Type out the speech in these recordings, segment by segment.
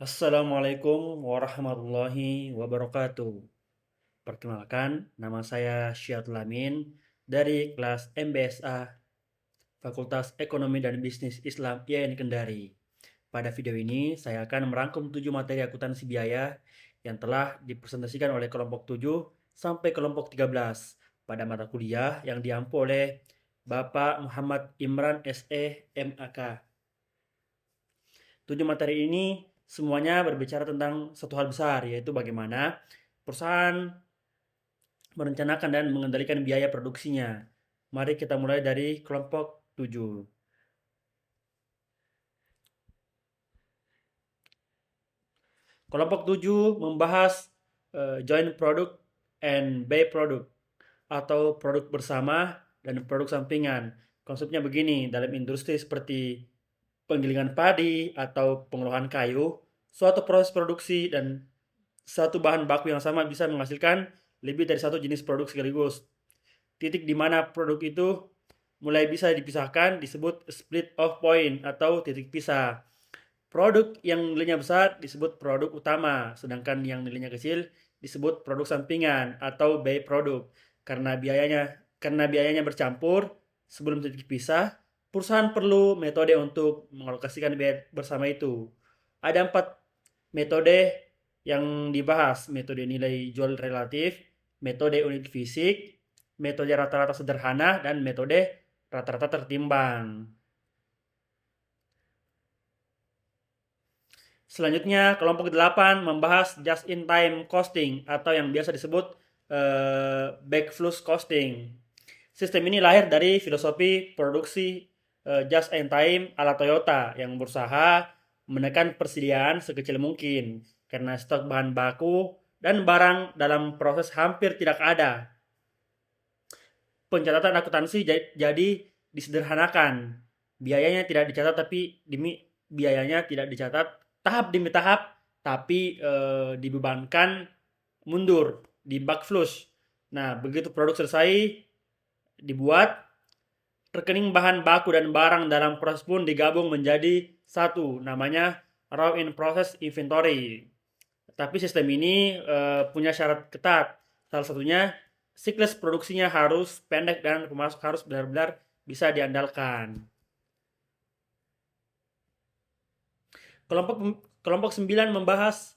Assalamualaikum warahmatullahi wabarakatuh. Perkenalkan, nama saya Syiatul Amin dari kelas MBSA Fakultas Ekonomi dan Bisnis Islam IAIN Kendari. Pada video ini, saya akan merangkum 7 materi akuntansi biaya yang telah dipresentasikan oleh kelompok 7 sampai kelompok 13 pada mata kuliah yang diampu oleh Bapak Muhammad Imran SE MAK. 7 materi ini semuanya berbicara tentang satu hal besar, yaitu bagaimana perusahaan merencanakan dan mengendalikan biaya produksinya. Mari kita mulai dari kelompok 7. Kelompok 7 membahas joint product and by product atau produk bersama dan produk sampingan. Konsepnya begini, dalam industri seperti penggilingan padi atau pengolahan kayu, suatu proses produksi dan satu bahan baku yang sama bisa menghasilkan lebih dari satu jenis produk sekaligus. Titik di mana produk itu mulai bisa dipisahkan disebut split off point atau titik pisah. Produk yang nilainya besar disebut produk utama, sedangkan yang nilainya kecil disebut produk sampingan atau by product. Karena biayanya bercampur sebelum titik pisah, perusahaan perlu metode untuk mengalokasikan biaya bersama itu. Ada 4 metode yang dibahas: metode nilai jual relatif, metode unit fisik, metode rata-rata sederhana, dan metode rata-rata tertimbang. Selanjutnya, kelompok 8 membahas just-in-time costing atau yang biasa disebut backflush costing. Sistem ini lahir dari filosofi produksi just-in-time ala Toyota yang berusaha menekan persediaan sekecil mungkin karena stok bahan baku dan barang dalam proses hampir tidak ada. Pencatatan akuntansi jadi disederhanakan. Biayanya tidak dicatat biayanya tidak dicatat tahap demi tahap, tapi dibebankan mundur di backflush. Nah, begitu produk selesai dibuat, rekening bahan baku dan barang dalam proses pun digabung menjadi satu, namanya raw in process inventory. Tapi sistem ini punya syarat ketat. Salah satunya siklus produksinya harus pendek dan pemasok harus benar-benar bisa diandalkan. Kelompok 9 membahas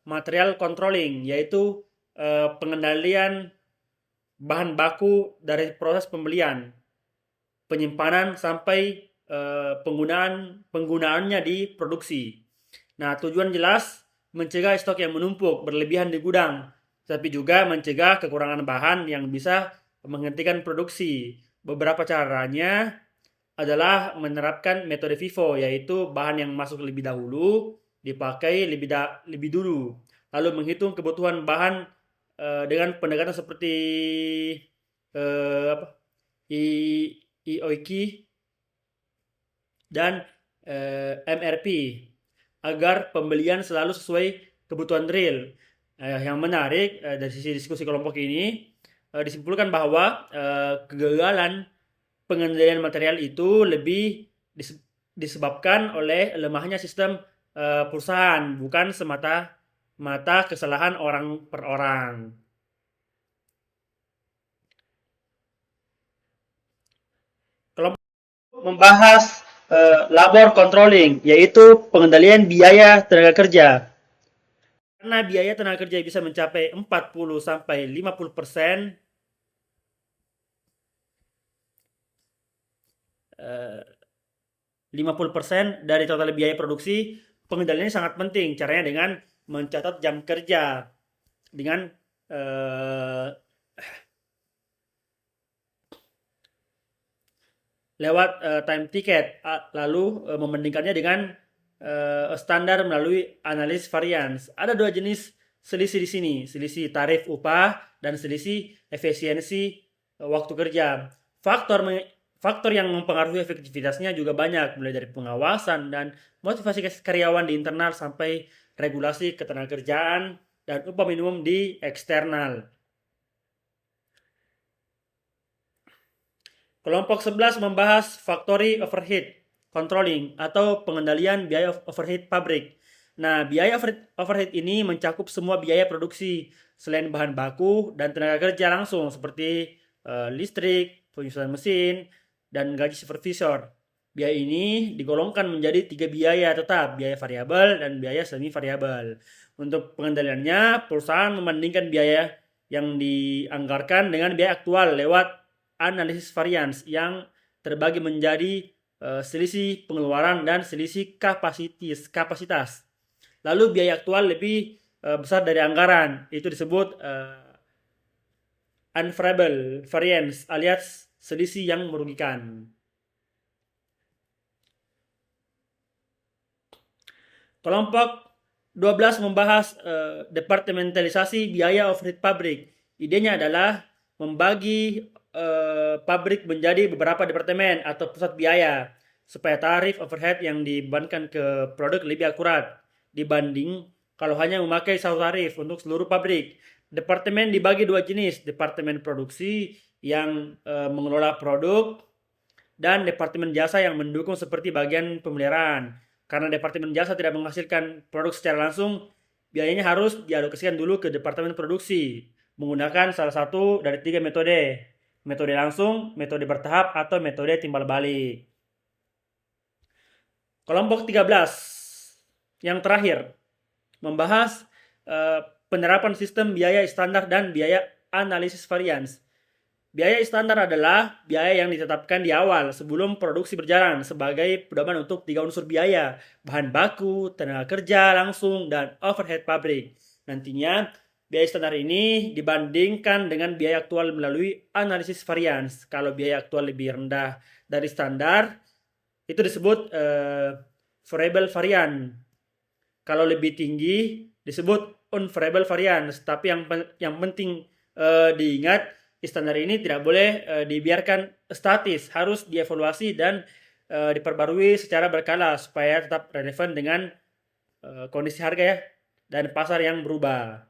material controlling, yaitu pengendalian bahan baku dari proses pembelian, penyimpanan sampai penggunaannya di produksi. Nah, tujuan jelas mencegah stok yang menumpuk berlebihan di gudang, tapi juga mencegah kekurangan bahan yang bisa menghentikan produksi. Beberapa caranya adalah menerapkan metode FIFO, yaitu bahan yang masuk lebih dahulu dipakai lebih dulu, lalu menghitung kebutuhan bahan dengan pendekatan seperti apa, IOQ dan MRP agar pembelian selalu sesuai kebutuhan real. Yang menarik dari sisi diskusi kelompok ini disimpulkan bahwa kegagalan pengendalian material itu lebih disebabkan oleh lemahnya sistem perusahaan, bukan semata-mata kesalahan orang per orang. Kelompok membahas labor controlling, yaitu pengendalian biaya tenaga kerja. Karena biaya tenaga kerja bisa mencapai 40 sampai 50% 50% dari total biaya produksi, pengendaliannya sangat penting. Caranya dengan mencatat jam kerja dengan lewat time ticket, lalu membandingkannya dengan standar melalui analis varians. Ada 2 jenis selisih di sini, selisih tarif upah dan selisih efisiensi waktu kerja. Faktor yang mempengaruhi efektivitasnya juga banyak, mulai dari pengawasan dan motivasi karyawan di internal sampai regulasi ketenagakerjaan dan upah minimum di eksternal. Kelompok 11 membahas factory overhead controlling atau pengendalian biaya overhead pabrik. Nah, biaya overhead ini mencakup semua biaya produksi selain bahan baku dan tenaga kerja langsung seperti listrik, penyusunan mesin, dan gaji supervisor. Biaya ini digolongkan menjadi 3 biaya tetap, biaya variabel dan biaya semi variabel. Untuk pengendaliannya, perusahaan membandingkan biaya yang dianggarkan dengan biaya aktual lewat analisis varians yang terbagi menjadi selisih pengeluaran dan selisih kapasitas. Lalu biaya aktual lebih besar dari anggaran, itu disebut unfavorable variance alias selisih yang merugikan. Kelompok 12 membahas departementalisasi biaya overhead pabrik. Idenya adalah membagi pabrik menjadi beberapa departemen atau pusat biaya supaya tarif overhead yang dibebankan ke produk lebih akurat dibanding kalau hanya memakai satu tarif untuk seluruh pabrik. Departemen dibagi dua jenis, departemen produksi yang mengelola produk dan departemen jasa yang mendukung seperti bagian pemeliharaan. Karena departemen jasa tidak menghasilkan produk secara langsung, biayanya harus dialokasikan dulu ke departemen produksi menggunakan salah satu dari 3 metode. Metode langsung, metode bertahap, atau metode timbal balik. Kelompok 13 yang terakhir membahas penerapan sistem biaya standar dan biaya analisis varians. Biaya standar adalah biaya yang ditetapkan di awal sebelum produksi berjalan sebagai pedoman untuk 3 unsur biaya, bahan baku, tenaga kerja langsung, dan overhead pabrik. Nantinya, biaya standar ini dibandingkan dengan biaya aktual melalui analisis varians. Kalau biaya aktual lebih rendah dari standar, itu disebut variable varian. Kalau lebih tinggi, disebut unvariable variance. Tapi yang penting diingat, standar ini tidak boleh dibiarkan statis, harus dievaluasi dan diperbarui secara berkala supaya tetap relevan dengan kondisi harga ya dan pasar yang berubah.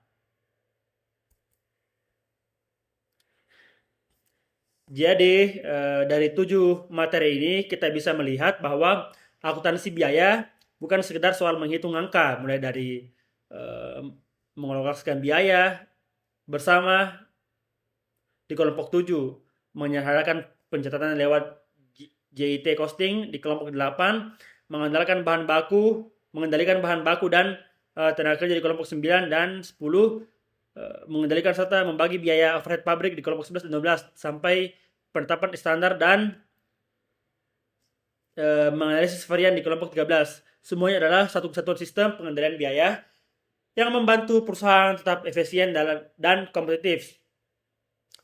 Jadi dari 7 materi ini kita bisa melihat bahwa akuntansi biaya bukan sekedar soal menghitung angka, mulai dari mengalokasikan biaya bersama di kelompok 7, menyederhanakan pencatatan lewat JIT costing. Di kelompok 8, mengendalikan bahan baku dan tenaga kerja di kelompok 9 dan 10, mengendalikan serta membagi biaya overhead pabrik di kelompok 11 dan 12 sampai penetapan standar dan menganalisis varian di kelompok 13. Semuanya adalah satu kesatuan sistem pengendalian biaya yang membantu perusahaan tetap efisien dan kompetitif.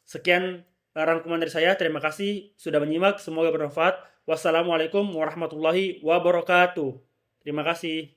Sekian rangkuman dari saya. Terima kasih sudah menyimak. Semoga bermanfaat. Wassalamualaikum warahmatullahi wabarakatuh. Terima kasih.